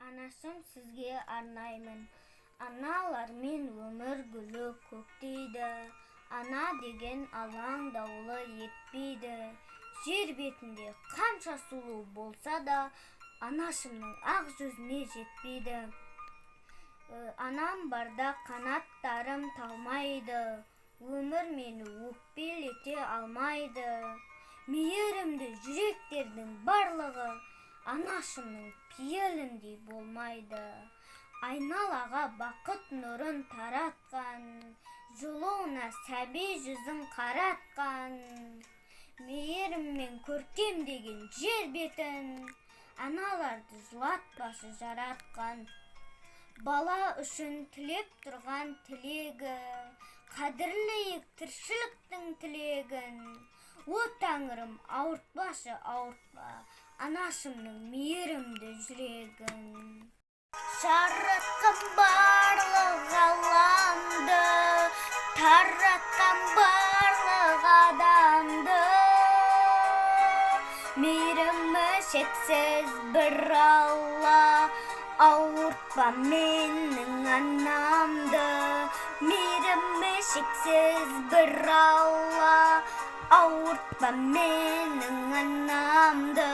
Анашым сізге арнаймын. Аналармен өмір гүлі көктейді. Ана деген алаң даулы етпейді. Жер бетінде қанша сұлу болса да, анашымның ақ жүзіне жетпейді. Анам барда қанаттарым талмайды. Өмір мені өкпелете алмайды. Мейірімді жүректердің барлығы анашымның пейіліндей болмайды. Айналаға бақыт нұрын таратқан, жылуына сәби жүзін қаратқан. Мейіріммен көркемдеген жер бетін, аналарды жылатпашы жаратқан. Бала үшін тілеп тұрған тілегі, қадірлейік тіршіліктің тілегін. О Тәңірім, ауыртпашы, ауыртпа, анашымның мейірімді жүрегін. Жаратқан барлық ғаламды, таратқан барлық адамды. Мейірімі шексіз бір Алла, ауыртпа менің анамды. Мейірімі шексіз бір Алла, ауыртпа менің анамды.